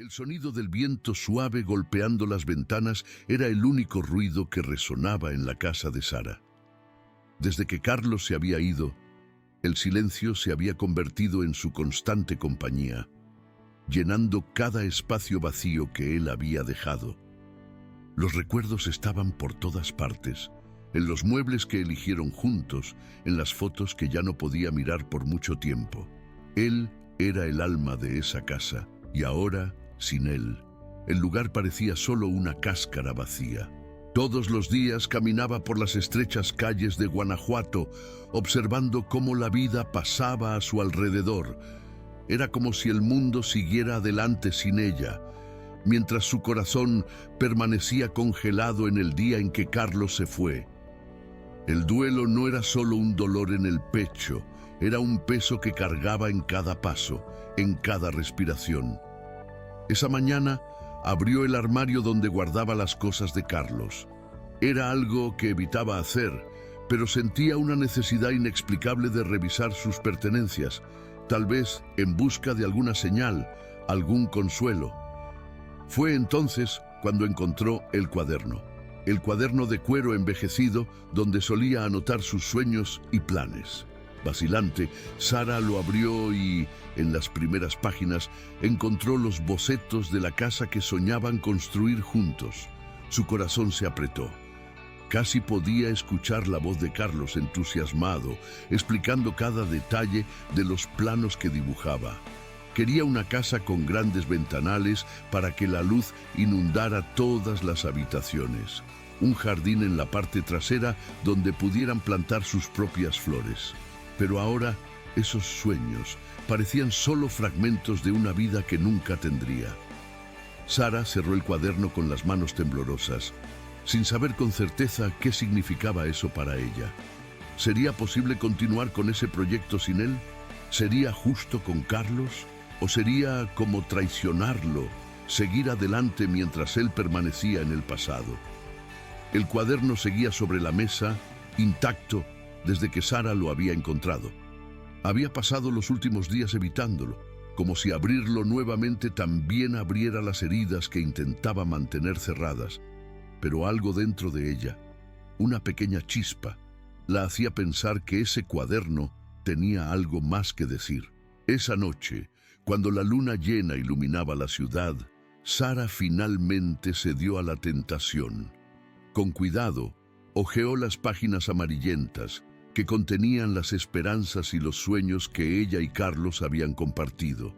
El sonido del viento suave golpeando las ventanas era el único ruido que resonaba en la casa de Sara. Desde que Carlos se había ido, el silencio se había convertido en su constante compañía, llenando cada espacio vacío que él había dejado. Los recuerdos estaban por todas partes, en los muebles que eligieron juntos, en las fotos que ya no podía mirar por mucho tiempo. Él era el alma de esa casa, y ahora, sin él, el lugar parecía solo una cáscara vacía. Todos los días caminaba por las estrechas calles de Guanajuato, observando cómo la vida pasaba a su alrededor. Era como si el mundo siguiera adelante sin ella, mientras su corazón permanecía congelado en el día en que Carlos se fue. El duelo no era solo un dolor en el pecho, era un peso que cargaba en cada paso, en cada respiración. Esa mañana abrió el armario donde guardaba las cosas de Carlos. Era algo que evitaba hacer, pero sentía una necesidad inexplicable de revisar sus pertenencias, tal vez en busca de alguna señal, algún consuelo. Fue entonces cuando encontró el cuaderno de cuero envejecido donde solía anotar sus sueños y planes. Vacilante, Sara lo abrió y, en las primeras páginas, encontró los bocetos de la casa que soñaban construir juntos. Su corazón se apretó. Casi podía escuchar la voz de Carlos entusiasmado, explicando cada detalle de los planos que dibujaba. Quería una casa con grandes ventanales para que la luz inundara todas las habitaciones. Un jardín en la parte trasera donde pudieran plantar sus propias flores. Pero ahora, esos sueños parecían solo fragmentos de una vida que nunca tendría. Sara cerró el cuaderno con las manos temblorosas, sin saber con certeza qué significaba eso para ella. ¿Sería posible continuar con ese proyecto sin él? ¿Sería justo con Carlos? ¿O sería como traicionarlo, seguir adelante mientras él permanecía en el pasado? El cuaderno seguía sobre la mesa, intacto, desde que Sara lo había encontrado. Había pasado los últimos días evitándolo, como si abrirlo nuevamente también abriera las heridas que intentaba mantener cerradas. Pero algo dentro de ella, una pequeña chispa, la hacía pensar que ese cuaderno tenía algo más que decir. Esa noche, cuando la luna llena iluminaba la ciudad, Sara finalmente cedió a la tentación. Con cuidado, hojeó las páginas amarillentas que contenían las esperanzas y los sueños que ella y Carlos habían compartido.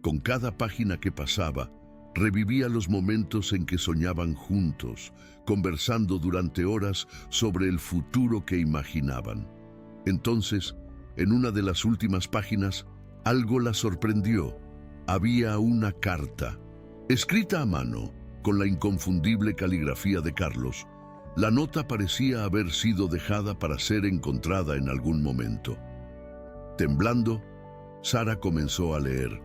Con cada página que pasaba, revivía los momentos en que soñaban juntos, conversando durante horas sobre el futuro que imaginaban. Entonces, en una de las últimas páginas, algo la sorprendió. Había una carta, escrita a mano, con la inconfundible caligrafía de Carlos. La nota parecía haber sido dejada para ser encontrada en algún momento. Temblando, Sara comenzó a leer.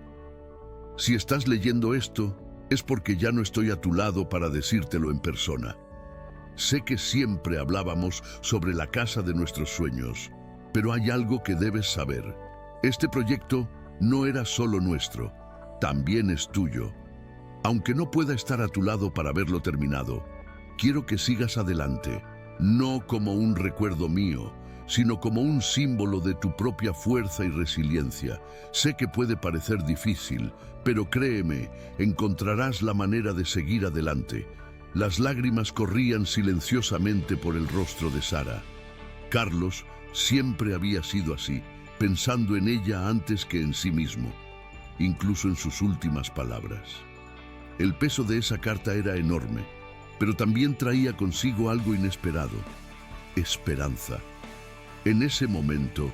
Si estás leyendo esto, es porque ya no estoy a tu lado para decírtelo en persona. Sé que siempre hablábamos sobre la casa de nuestros sueños, pero hay algo que debes saber. Este proyecto no era solo nuestro, también es tuyo. Aunque no pueda estar a tu lado para verlo terminado, quiero que sigas adelante, no como un recuerdo mío, sino como un símbolo de tu propia fuerza y resiliencia. Sé que puede parecer difícil, pero créeme, encontrarás la manera de seguir adelante. Las lágrimas corrían silenciosamente por el rostro de Sara. Carlos siempre había sido así, pensando en ella antes que en sí mismo, incluso en sus últimas palabras. El peso de esa carta era enorme, pero también traía consigo algo inesperado: esperanza. En ese momento,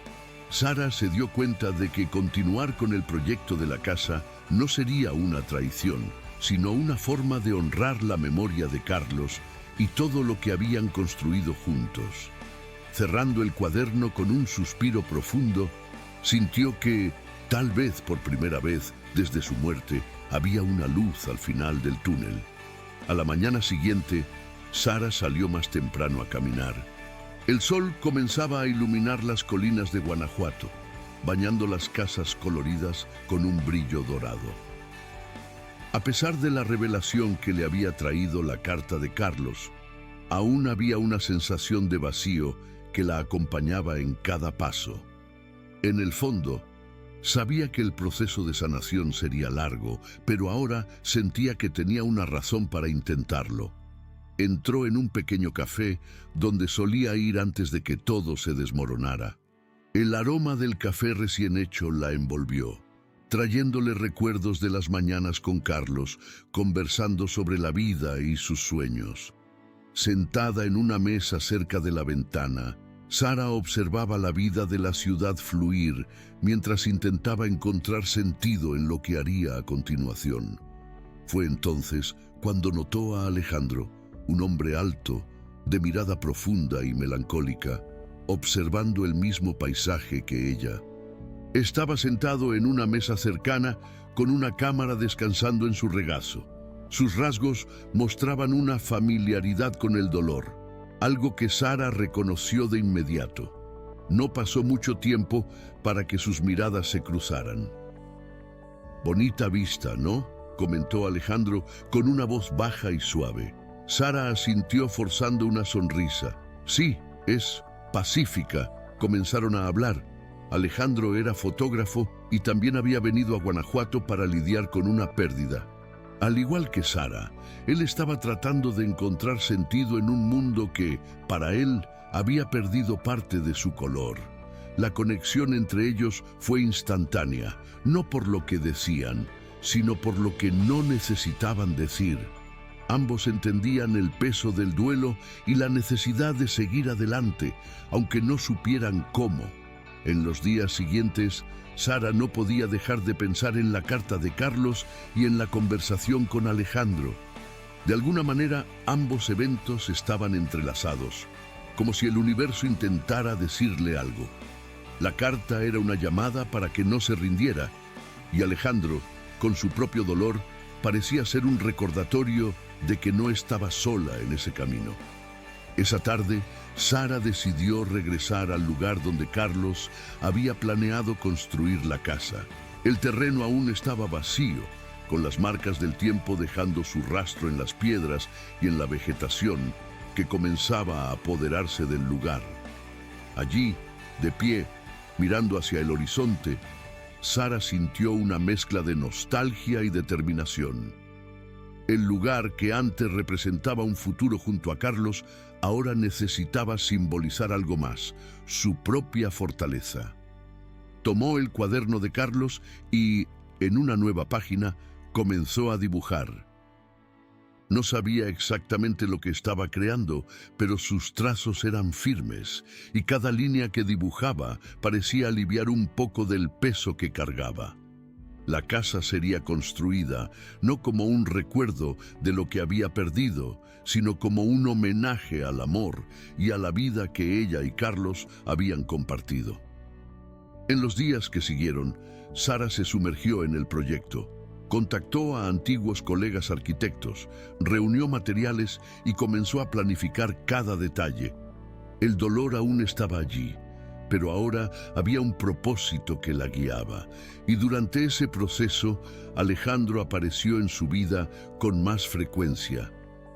Sara se dio cuenta de que continuar con el proyecto de la casa no sería una traición, sino una forma de honrar la memoria de Carlos y todo lo que habían construido juntos. Cerrando el cuaderno con un suspiro profundo, sintió que, tal vez por primera vez desde su muerte, había una luz al final del túnel. A la mañana siguiente, Sara salió más temprano a caminar. El sol comenzaba a iluminar las colinas de Guanajuato, bañando las casas coloridas con un brillo dorado. A pesar de la revelación que le había traído la carta de Carlos, aún había una sensación de vacío que la acompañaba en cada paso. En el fondo, sabía que el proceso de sanación sería largo, pero ahora sentía que tenía una razón para intentarlo. Entró en un pequeño café donde solía ir antes de que todo se desmoronara. El aroma del café recién hecho la envolvió, trayéndole recuerdos de las mañanas con Carlos, conversando sobre la vida y sus sueños. Sentada en una mesa cerca de la ventana, Sara observaba la vida de la ciudad fluir mientras intentaba encontrar sentido en lo que haría a continuación. Fue entonces cuando notó a Alejandro, un hombre alto, de mirada profunda y melancólica, observando el mismo paisaje que ella. Estaba sentado en una mesa cercana con una cámara descansando en su regazo. Sus rasgos mostraban una familiaridad con el dolor, algo que Sara reconoció de inmediato. No pasó mucho tiempo para que sus miradas se cruzaran. «Bonita vista, ¿no?», comentó Alejandro con una voz baja y suave. Sara asintió forzando una sonrisa. «Sí, es pacífica», comenzaron a hablar. Alejandro era fotógrafo y también había venido a Guanajuato para lidiar con una pérdida. Al igual que Sara, él estaba tratando de encontrar sentido en un mundo que, para él, había perdido parte de su color. La conexión entre ellos fue instantánea, no por lo que decían, sino por lo que no necesitaban decir. Ambos entendían el peso del duelo y la necesidad de seguir adelante, aunque no supieran cómo. En los días siguientes, Sara no podía dejar de pensar en la carta de Carlos y en la conversación con Alejandro. De alguna manera, ambos eventos estaban entrelazados, como si el universo intentara decirle algo. La carta era una llamada para que no se rindiera, y Alejandro, con su propio dolor, parecía ser un recordatorio de que no estaba sola en ese camino. Esa tarde, Sara decidió regresar al lugar donde Carlos había planeado construir la casa. El terreno aún estaba vacío, con las marcas del tiempo dejando su rastro en las piedras y en la vegetación que comenzaba a apoderarse del lugar. Allí, de pie, mirando hacia el horizonte, Sara sintió una mezcla de nostalgia y determinación. El lugar que antes representaba un futuro junto a Carlos, ahora necesitaba simbolizar algo más, su propia fortaleza. Tomó el cuaderno de Carlos y, en una nueva página, comenzó a dibujar. No sabía exactamente lo que estaba creando, pero sus trazos eran firmes, y cada línea que dibujaba parecía aliviar un poco del peso que cargaba. La casa sería construida no como un recuerdo de lo que había perdido, sino como un homenaje al amor y a la vida que ella y Carlos habían compartido. En los días que siguieron, Sara se sumergió en el proyecto. Contactó a antiguos colegas arquitectos, reunió materiales y comenzó a planificar cada detalle. El dolor aún estaba allí, pero ahora había un propósito que la guiaba, y durante ese proceso Alejandro apareció en su vida con más frecuencia.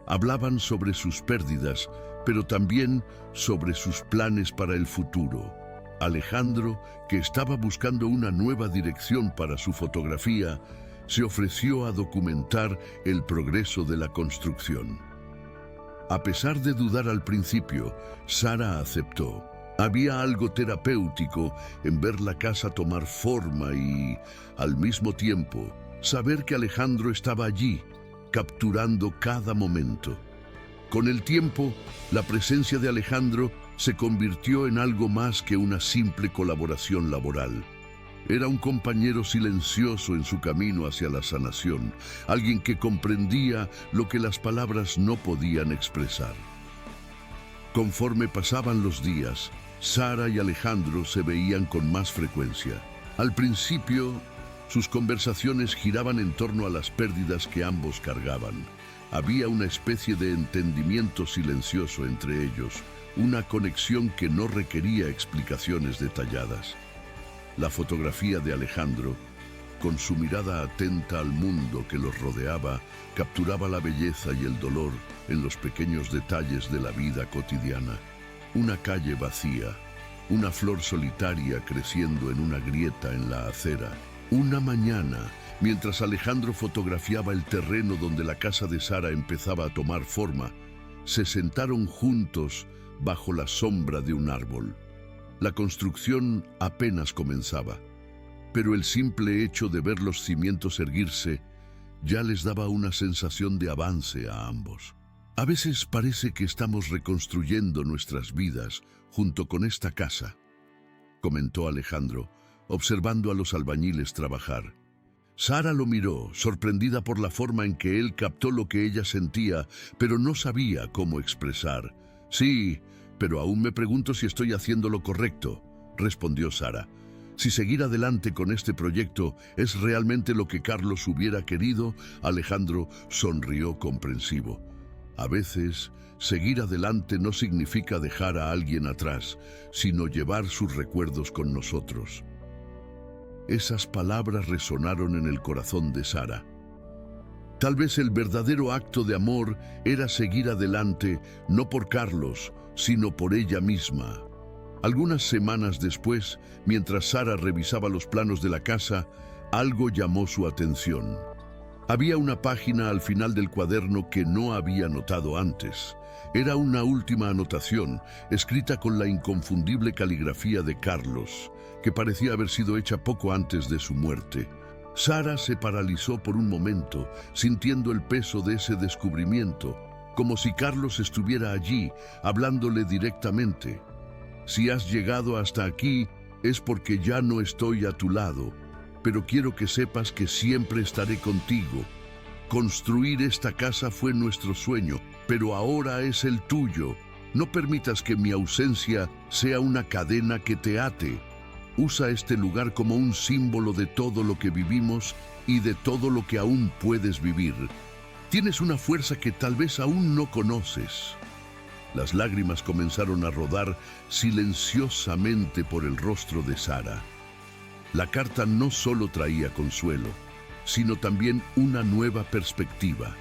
Hablaban sobre sus pérdidas, pero también sobre sus planes para el futuro. Alejandro, que estaba buscando una nueva dirección para su fotografía, se ofreció a documentar el progreso de la construcción. A pesar de dudar al principio, Sara aceptó. Había algo terapéutico en ver la casa tomar forma y, al mismo tiempo, saber que Alejandro estaba allí, capturando cada momento. Con el tiempo, la presencia de Alejandro se convirtió en algo más que una simple colaboración laboral. Era un compañero silencioso en su camino hacia la sanación, alguien que comprendía lo que las palabras no podían expresar. Conforme pasaban los días, Sara y Alejandro se veían con más frecuencia. Al principio, sus conversaciones giraban en torno a las pérdidas que ambos cargaban. Había una especie de entendimiento silencioso entre ellos, una conexión que no requería explicaciones detalladas. La fotografía de Alejandro Con su mirada atenta al mundo que los rodeaba, capturaba la belleza y el dolor en los pequeños detalles de la vida cotidiana. Una calle vacía, una flor solitaria creciendo en una grieta en la acera. Una mañana, mientras Alejandro fotografiaba el terreno donde la casa de Sara empezaba a tomar forma, se sentaron juntos bajo la sombra de un árbol. La construcción apenas comenzaba, pero el simple hecho de ver los cimientos erguirse ya les daba una sensación de avance a ambos. A veces parece que estamos reconstruyendo nuestras vidas junto con esta casa, comentó Alejandro, observando a los albañiles trabajar. Sara lo miró, sorprendida por la forma en que él captó lo que ella sentía, pero no sabía cómo expresar. Sí, pero aún me pregunto si estoy haciendo lo correcto, respondió Sara. Si seguir adelante con este proyecto es realmente lo que Carlos hubiera querido, Alejandro sonrió comprensivo. A veces, seguir adelante no significa dejar a alguien atrás, sino llevar sus recuerdos con nosotros. Esas palabras resonaron en el corazón de Sara. Tal vez el verdadero acto de amor era seguir adelante, no por Carlos, sino por ella misma. Algunas semanas después, mientras Sara revisaba los planos de la casa, algo llamó su atención. Había una página al final del cuaderno que no había notado antes. Era una última anotación, escrita con la inconfundible caligrafía de Carlos, que parecía haber sido hecha poco antes de su muerte. Sara se paralizó por un momento, sintiendo el peso de ese descubrimiento, como si Carlos estuviera allí, hablándole directamente. Si has llegado hasta aquí, es porque ya no estoy a tu lado, pero quiero que sepas que siempre estaré contigo. Construir esta casa fue nuestro sueño, pero ahora es el tuyo. No permitas que mi ausencia sea una cadena que te ate. Usa este lugar como un símbolo de todo lo que vivimos y de todo lo que aún puedes vivir. Tienes una fuerza que tal vez aún no conoces. Las lágrimas comenzaron a rodar silenciosamente por el rostro de Sara. La carta no solo traía consuelo, sino también una nueva perspectiva.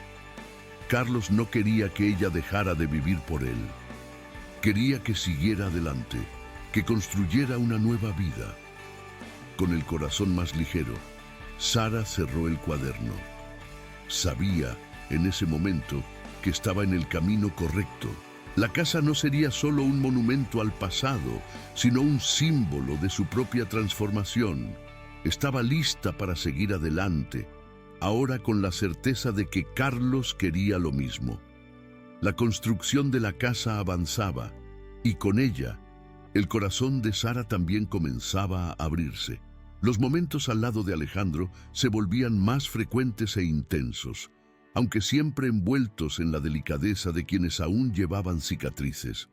Carlos no quería que ella dejara de vivir por él. Quería que siguiera adelante, que construyera una nueva vida. Con el corazón más ligero, Sara cerró el cuaderno. Sabía, en ese momento, que estaba en el camino correcto. La casa no sería solo un monumento al pasado, sino un símbolo de su propia transformación. Estaba lista para seguir adelante, ahora con la certeza de que Carlos quería lo mismo. La construcción de la casa avanzaba, y con ella, el corazón de Sara también comenzaba a abrirse. Los momentos al lado de Alejandro se volvían más frecuentes e intensos, aunque siempre envueltos en la delicadeza de quienes aún llevaban cicatrices.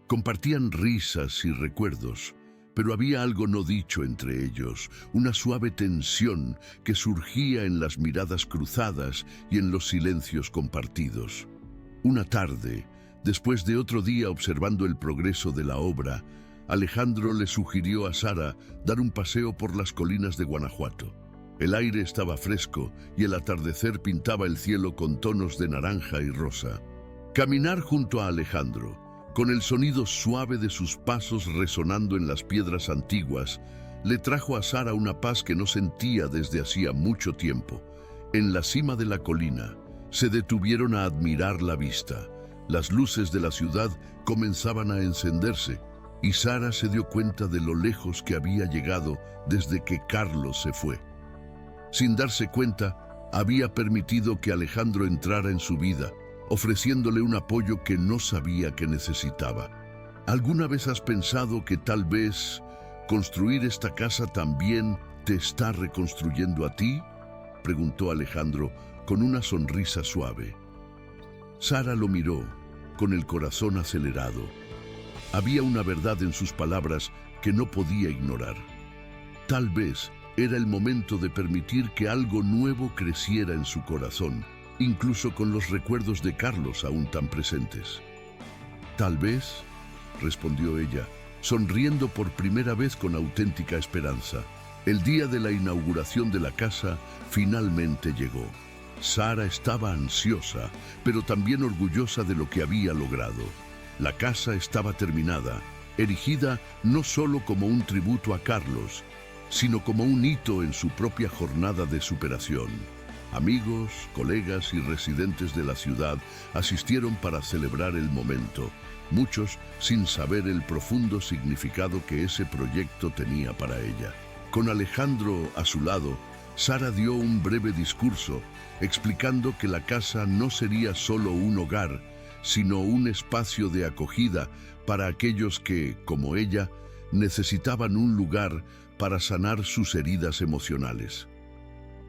Compartían risas y recuerdos, pero había algo no dicho entre ellos, una suave tensión que surgía en las miradas cruzadas y en los silencios compartidos. Una tarde, después de otro día observando el progreso de la obra, Alejandro le sugirió a Sara dar un paseo por las colinas de Guanajuato. El aire estaba fresco y el atardecer pintaba el cielo con tonos de naranja y rosa. Caminar junto a Alejandro, con el sonido suave de sus pasos resonando en las piedras antiguas, le trajo a Sara una paz que no sentía desde hacía mucho tiempo. En la cima de la colina, se detuvieron a admirar la vista. Las luces de la ciudad comenzaban a encenderse y Sara se dio cuenta de lo lejos que había llegado desde que Carlos se fue. Sin darse cuenta, había permitido que Alejandro entrara en su vida, ofreciéndole un apoyo que no sabía que necesitaba. ¿Alguna vez has pensado que tal vez construir esta casa también te está reconstruyendo a ti? Preguntó Alejandro con una sonrisa suave. Sara lo miró, con el corazón acelerado. Había una verdad en sus palabras que no podía ignorar. Tal vez era el momento de permitir que algo nuevo creciera en su corazón, incluso con los recuerdos de Carlos aún tan presentes. Tal vez, respondió ella, sonriendo por primera vez con auténtica esperanza. El día de la inauguración de la casa finalmente llegó. Sara estaba ansiosa, pero también orgullosa de lo que había logrado. La casa estaba terminada, erigida no solo como un tributo a Carlos, sino como un hito en su propia jornada de superación. Amigos, colegas y residentes de la ciudad asistieron para celebrar el momento, muchos sin saber el profundo significado que ese proyecto tenía para ella. Con Alejandro a su lado, Sara dio un breve discurso explicando que la casa no sería solo un hogar, sino un espacio de acogida para aquellos que, como ella, necesitaban un lugar para sanar sus heridas emocionales.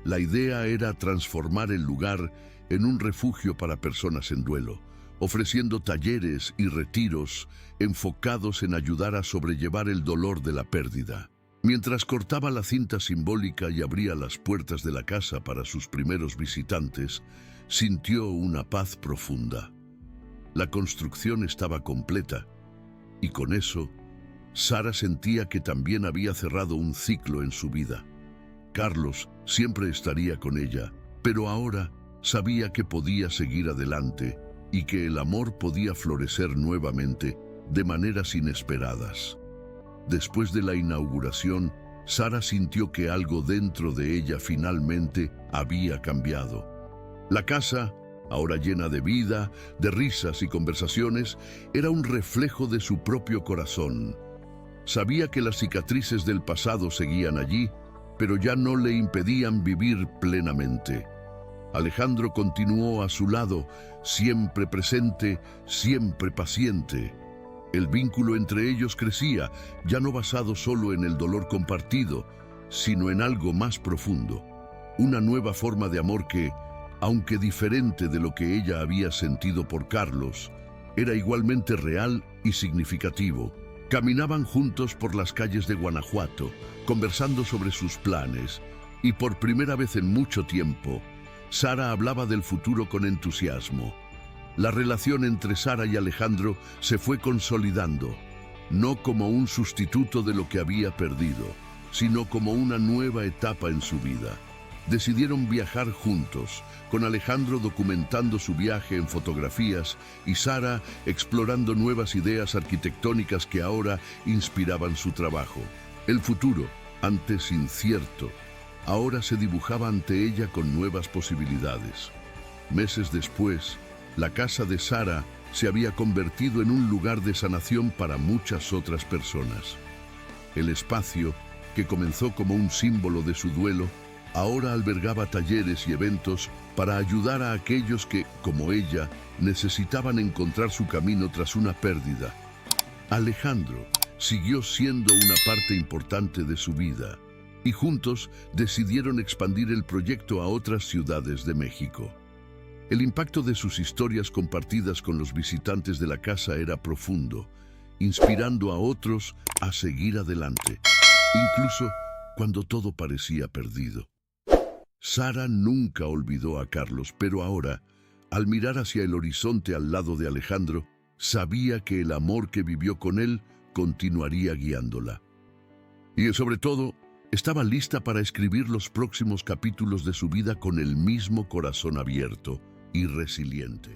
La idea era transformar el lugar en un refugio para personas en duelo, ofreciendo talleres y retiros enfocados en ayudar a sobrellevar el dolor de la pérdida. Mientras cortaba la cinta simbólica y abría las puertas de la casa para sus primeros visitantes, sintió una paz profunda. La construcción estaba completa, y con eso, Sara sentía que también había cerrado un ciclo en su vida. Carlos siempre estaría con ella, pero ahora sabía que podía seguir adelante y que el amor podía florecer nuevamente de maneras inesperadas. Después de la inauguración, Sara sintió que algo dentro de ella finalmente había cambiado. La casa, ahora llena de vida, de risas y conversaciones, era un reflejo de su propio corazón. Sabía que las cicatrices del pasado seguían allí, pero ya no le impedían vivir plenamente. Alejandro continuó a su lado, siempre presente, siempre paciente. El vínculo entre ellos crecía, ya no basado solo en el dolor compartido, sino en algo más profundo. Una nueva forma de amor que, aunque diferente de lo que ella había sentido por Carlos, era igualmente real y significativo. Caminaban juntos por las calles de Guanajuato, conversando sobre sus planes, y por primera vez en mucho tiempo, Sara hablaba del futuro con entusiasmo. La relación entre Sara y Alejandro se fue consolidando, no como un sustituto de lo que había perdido, sino como una nueva etapa en su vida. Decidieron viajar juntos, con Alejandro documentando su viaje en fotografías y Sara explorando nuevas ideas arquitectónicas que ahora inspiraban su trabajo. El futuro, antes incierto, ahora se dibujaba ante ella con nuevas posibilidades. Meses después, la casa de Sara se había convertido en un lugar de sanación para muchas otras personas. El espacio, que comenzó como un símbolo de su duelo, ahora albergaba talleres y eventos para ayudar a aquellos que, como ella, necesitaban encontrar su camino tras una pérdida. Alejandro siguió siendo una parte importante de su vida, y juntos decidieron expandir el proyecto a otras ciudades de México. El impacto de sus historias compartidas con los visitantes de la casa era profundo, inspirando a otros a seguir adelante, incluso cuando todo parecía perdido. Sara nunca olvidó a Carlos, pero ahora, al mirar hacia el horizonte al lado de Alejandro, sabía que el amor que vivió con él continuaría guiándola. Y sobre todo, estaba lista para escribir los próximos capítulos de su vida con el mismo corazón abierto y resiliente.